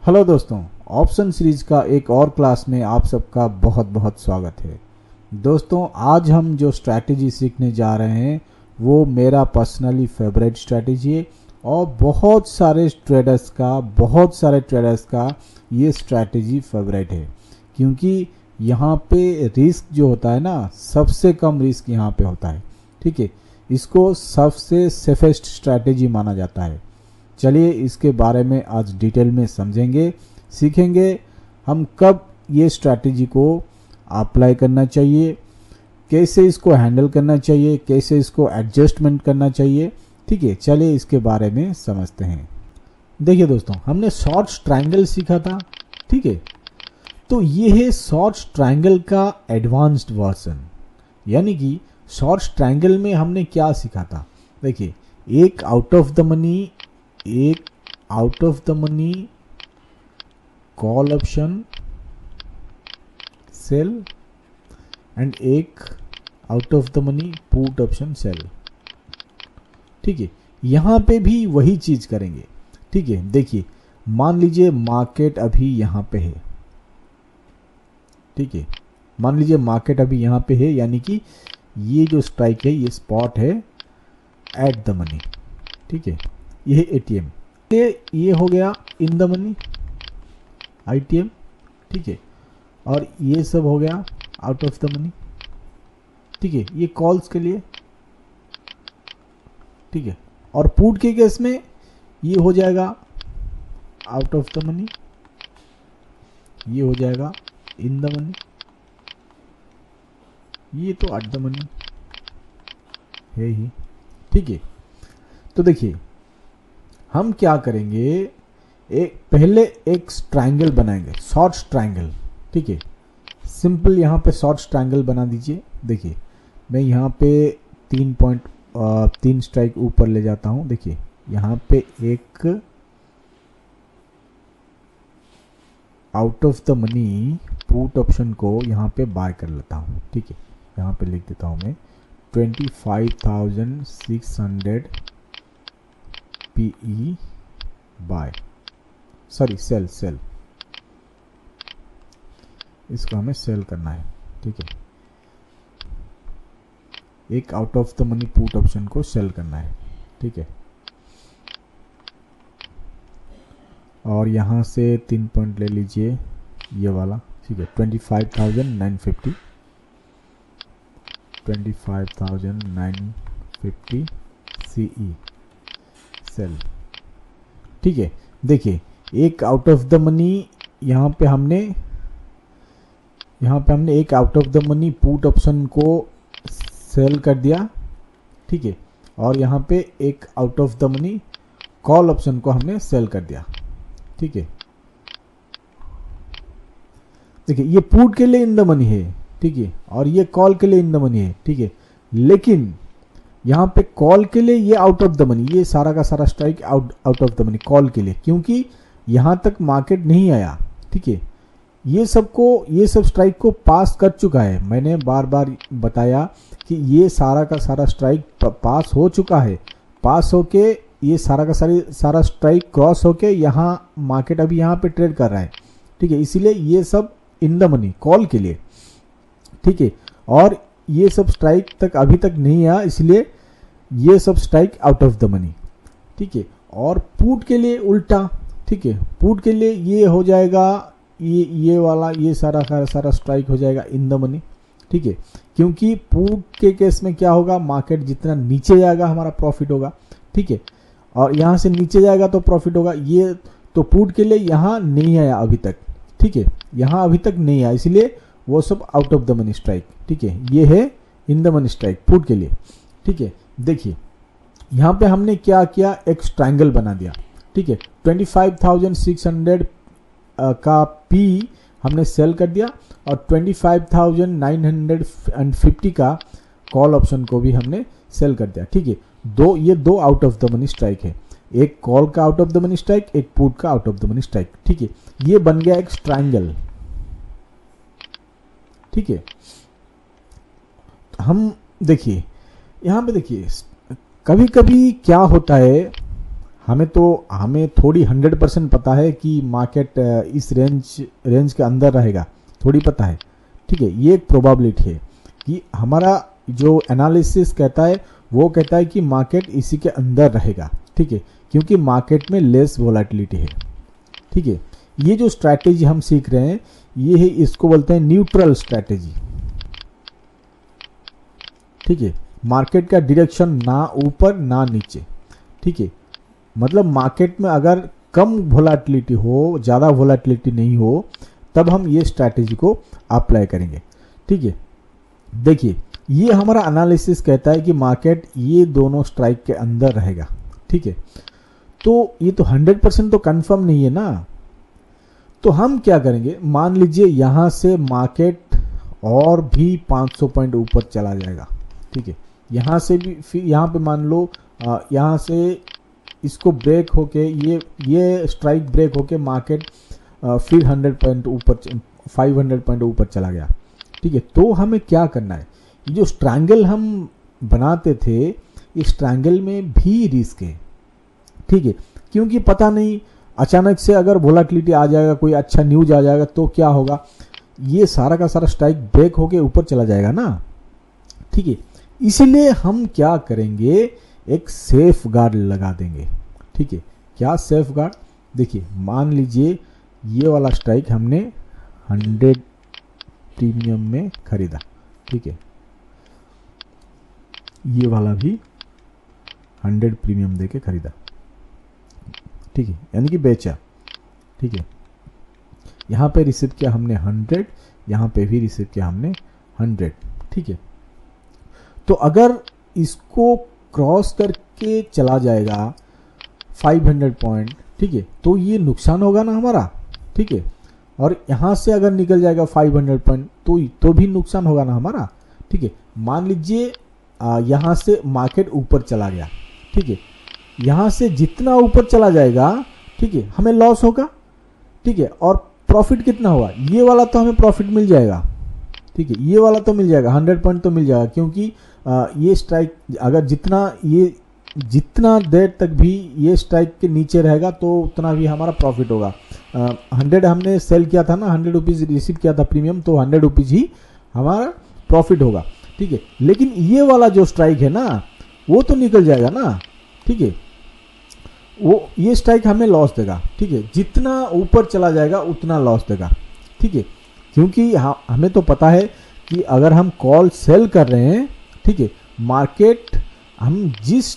Hello दोस्तों, option series का एक और क्लास में आप सबका बहुत बहुत स्वागत है। दोस्तों, आज हम जो स्ट्रैटेजी सीखने जा रहे हैं वो मेरा पर्सनली फेवरेट स्ट्रैटेजी है और बहुत सारे ट्रेडर्स का ये स्ट्रैटेजी फेवरेट है, क्योंकि यहाँ पे रिस्क जो होता है ना, सबसे कम रिस्क यहाँ पे होता है। ठीक है, इसको सबसे सेफेस्ट स्ट्रैटेजी माना जाता है। चलिए इसके बारे में आज डिटेल में समझेंगे, सीखेंगे हम कब ये स्ट्रैटेजी को अप्लाई करना चाहिए, कैसे इसको हैंडल करना चाहिए, कैसे इसको एडजस्टमेंट करना चाहिए। ठीक है, चलिए इसके बारे में समझते हैं। देखिए दोस्तों, हमने शॉर्ट ट्रायंगल सीखा था। ठीक है, तो ये है शॉर्ट ट्रायंगल का एडवांस्ड वर्जन। यानी कि शॉर्ट ट्रायंगल में हमने क्या सीखा था। देखिए, एक out of the money call option sell and एक out of the money put option sell. ठीक है, यहां पे भी वही चीज करेंगे। ठीक है, देखिए मान लीजिए मार्केट अभी यहां पे है। ठीक है, मान लीजिए मार्केट अभी यहां पे है, यानी कि ये जो स्ट्राइक है ये स्पॉट है एट द मनी। ठीक है, ये है एटीएम, ये हो गया इन द मनी आईटीएम। ठीक है, और ये सब हो गया आउट ऑफ द मनी। ठीक है, ये कॉल्स के लिए। ठीक है, और पुट के केस में ये हो जाएगा आउट ऑफ द मनी, ये हो जाएगा इन द मनी, ये तो एट द मनी है ही। ठीक है, तो देखिए हम क्या करेंगे, पहले एक ट्रायंगल बनाएंगे, शॉर्ट ट्रायंगल। ठीक है, सिंपल यहाँ पे शॉर्ट ट्रायंगल बना दीजिए। देखिए मैं यहाँ पे 3 स्ट्राइक ऊपर ले जाता हूँ। देखिए यहाँ पे एक out of the money put option को यहाँ पे बाय कर लेता हूँ। ठीक है, यहाँ पे लिख देता हूँ मैं 25,600 PE बाय, सॉरी सेल, इसको हमें सेल करना है। ठीक है, एक out of the money put option को सेल करना है। ठीक है, और यहाँ से 3 पॉइंट ले लीजिए, ये वाला। ठीक है, 25,950 CE सेल। ठीक है, देखिए एक आउट ऑफ द मनी यहाँ पे हमने एक out of the money put option को सेल कर दिया। ठीक है, और यहाँ पे एक out of the money call option को हमने सेल कर दिया। ठीक है, देखिए ये पुट के लिए इन द मनी है। ठीक है, और ये कॉल के लिए इन द मनी है। ठीक है, लेकिन यहाँ पे कॉल के लिए ये आउट ऑफ द मनी, ये सारा का सारा strike out of the money call के लिए, क्योंकि यहाँ तक मार्केट नहीं आया। ठीक है, ये सब स्ट्राइक को पास कर चुका है। मैंने बार बार बताया कि ये सारा का सारा स्ट्राइक पास हो चुका है। पास होके ये सारा का सारा स्ट्राइक क्रॉस होके यहाँ मार्केट अभी यहाँ पे ट्रेड कर रहा है। ठीक है, इसीलिए ये सब इन द मनी कॉल के लिए। ठीक है, और ये सब स्ट्राइक तक अभी तक नहीं आया, इसलिए ये सब strike out of the money. ठीक है, और पुट के लिए उल्टा। ठीक है, पुट के लिए ये हो जाएगा, ये वाला, ये सारा का सारा स्ट्राइक हो जाएगा इन द मनी। ठीक है, क्योंकि पुट के केस में क्या होगा, मार्केट जितना नीचे जाएगा हमारा प्रॉफिट होगा। ठीक है, और यहाँ से नीचे जाएगा तो प्रॉफिट होगा। ये तो पुट के लिए यहाँ नहीं आया अभी तक। ठीक है, यहाँ अभी तक नहीं आया, इसलिए वो सब out of the money strike. ठीक है, ये है in the money strike put के लिए। ठीक है, देखिए यहाँ पे हमने क्या किया, एक ट्रायंगल बना दिया। ठीक है, 25,600 का पी हमने सेल कर दिया और 25,950 का कॉल ऑप्शन को भी हमने सेल कर दिया। ठीक है, ये दो out of the money strike है, एक कॉल का out of the money strike, एक पुट का out of the money strike. ठीक है, ये बन गया एक ट्रायंगल। ठीक है, हम देखिए यहाँ पे देखिए कभी कभी क्या होता है, हमें थोड़ी 100% पता है कि मार्केट इस रेंज के अंदर रहेगा, थोड़ी पता है, ठीक है। ये एक प्रोबेबिलिटी है कि हमारा जो एनालिसिस कहता है वो कहता है कि मार्केट इसी के अंदर रहेगा, ठीक है, क्योंकि मार्केट में लेस वोलेटिलिटी है, ठीक है। ये जो स्ट्रैटेजी हम सीख रहे हैं ये है, इसको बोलते हैं न्यूट्रल स्ट्रैटेजी, ठीक है। मार्केट का डायरेक्शन ना ऊपर ना नीचे, ठीक है। मतलब मार्केट में अगर कम वोलेटिलिटी हो, ज़्यादा वोलेटिलिटी नहीं हो, तब हम ये स्ट्रैटेजी को अप्लाई करेंगे, ठीक है। देखिए ये हमारा एनालिसिस कहता है कि मार्केट ये दोनों स्ट्राइक के अंदर रहेगा, ठीक है। तो ये तो 100% तो कंफर्म नहीं है ना, तो हम क्या करेंगे, मान लीजिए यहाँ से मार्केट और भी 500 पॉइंट ऊपर चला जाएगा, ठीक है। यहाँ से भी फिर यहाँ पे मान लो यहाँ से इसको ब्रेक होके ये स्ट्राइक ब्रेक होके मार्केट फिर 100 पॉइंट ऊपर 500 पॉइंट ऊपर चला गया, ठीक है। तो हमें क्या करना है, ये जो स्ट्रैंगल हम बनाते थे इस ट्रायंगल में भी रिस्क है, ठीक है, क्योंकि पता नहीं अचानक से अगर वोलेटिलिटी आ जाएगा, कोई अच्छा न्यूज आ जाएगा तो क्या होगा, ये सारा का सारा स्ट्राइक ब्रेक होके ऊपर चला जाएगा ना, ठीक है। इसीलिए हम क्या करेंगे, एक सेफ गार्ड लगा देंगे, ठीक है। क्या सेफ गार्ड, देखिए मान लीजिए ये वाला स्ट्राइक हमने 100 प्रीमियम में खरीदा, ठीक है, ये वाला भी 100 प्रीमियम देके खरीदा, ठीक है, यानी कि बेचा, ठीक है। यहाँ पे रिसीव किया हमने 100, यहाँ पे भी रिसीव किया हमने 100, ठीक है। तो अगर इसको क्रॉस करके चला जाएगा 500 पॉइंट, ठीक है, तो ये नुकसान होगा ना हमारा, ठीक है। और यहाँ से अगर निकल जाएगा 500 पॉइंट तो भी नुकसान होगा ना हमारा, ठीक है। मान लीजिए यहाँ से मार्केट ऊपर चला गया, ठीक है, यहाँ से जितना ऊपर चला जाएगा, ठीक है, हमें लॉस होगा, ठीक है, और प्रॉफिट कितना हुआ, ये वाला तो हमें प्रॉफिट मिल जाएगा, ठीक है, ये वाला तो मिल जाएगा, 100 पॉइंट तो मिल जाएगा, क्योंकि ये स्ट्राइक अगर जितना देर तक भी ये स्ट्राइक के नीचे रहेगा तो उतना भी हमारा प्रॉफिट होगा। 100 हमने सेल किया था ना, 100 रुपीज़ रिसीव किया था प्रीमियम, तो 100 रुपीज़ ही हमारा प्रॉफिट होगा, ठीक है। लेकिन ये वाला जो स्ट्राइक है ना वो तो निकल जाएगा ना, ठीक है, वो ये स्ट्राइक हमें लॉस देगा, ठीक है, जितना ऊपर चला जाएगा उतना लॉस देगा, ठीक है, क्योंकि हमें तो पता है कि अगर हम कॉल सेल कर रहे हैं, ठीक है, मार्केट हम जिस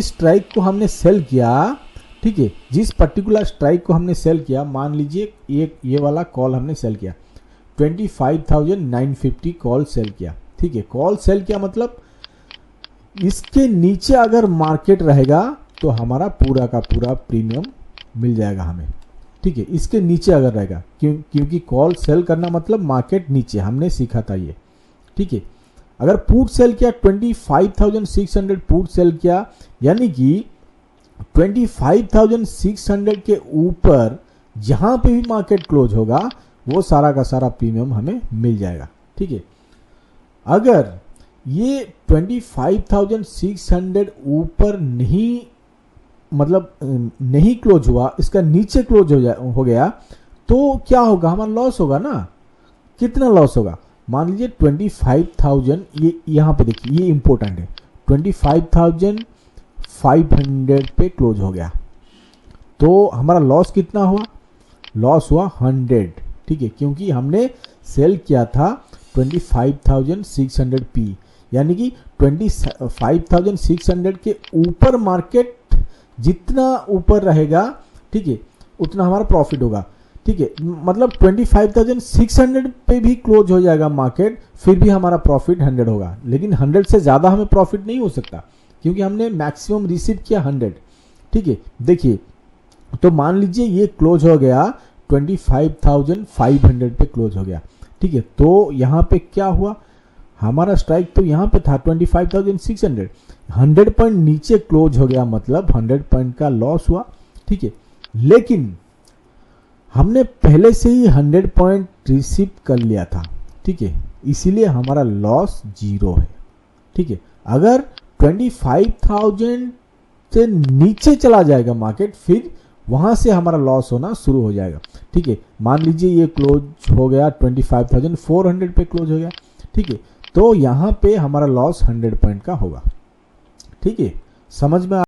स्ट्राइक को हमने सेल किया, ठीक है, जिस पर्टिकुलर स्ट्राइक को हमने सेल किया, मान लीजिए ये वाला कॉल हमने सेल किया 25,950 कॉल सेल किया, ठीक है। कॉल सेल किया मतलब इसके नीचे अगर मार्केट रहेगा तो हमारा पूरा का पूरा प्रीमियम मिल जाएगा हमें, ठीक है, इसके नीचे अगर रहेगा, क्योंकि कॉल सेल करना मतलब मार्केट नीचे, हमने सीखा था ये, ठीक है। अगर पुट सेल किया 25,600 पुट सेल किया, यानी कि 25,600 के ऊपर जहां पे भी मार्केट क्लोज होगा वो सारा का सारा प्रीमियम हमें मिल जाएगा, ठीक है। अगर ये 25,600 ऊपर नहीं, मतलब नहीं क्लोज हुआ, इसका नीचे क्लोज हो गया तो क्या होगा, हमारा लॉस होगा ना। कितना लॉस होगा, मान लीजिए 25,000, ये यहाँ पे देखिए ये इंपॉर्टेंट है, 25,500 पे क्लोज हो गया तो हमारा लॉस कितना हुआ, लॉस हुआ 100, ठीक है, क्योंकि हमने सेल किया था 25,600 पी, यानी कि 25,600 के ऊपर मार्केट जितना ऊपर रहेगा, ठीक है, उतना हमारा प्रॉफिट होगा, ठीक है। मतलब 25,600 पे भी क्लोज हो जाएगा मार्केट, फिर भी हमारा प्रॉफिट 100 होगा, लेकिन 100 से ज़्यादा हमें प्रॉफिट नहीं हो सकता क्योंकि हमने मैक्सिमम रिसीव किया 100, ठीक है। देखिए तो मान लीजिए ये क्लोज हो गया 25,500 पे क्लोज हो गया, ठीक है। तो यहाँ पे क्या हुआ, हमारा स्ट्राइक तो यहाँ पे था 25,600, 100 पॉइंट नीचे क्लोज हो गया, मतलब 100 पॉइंट का लॉस हुआ, ठीक है। लेकिन हमने पहले से ही 100 पॉइंट रिसीव कर लिया था, ठीक है, इसीलिए हमारा लॉस 0 है, ठीक है। अगर 25,000 से नीचे चला जाएगा मार्केट, फिर वहां से हमारा लॉस होना शुरू हो जाएगा। ठीक है, मान लीजिए ये क्लोज हो गया 25,400 पे क्लोज हो गया। ठीक है, तो यहाँ पे हमारा लॉस 100 पॉइंट का होगा। ठीक है, समझ में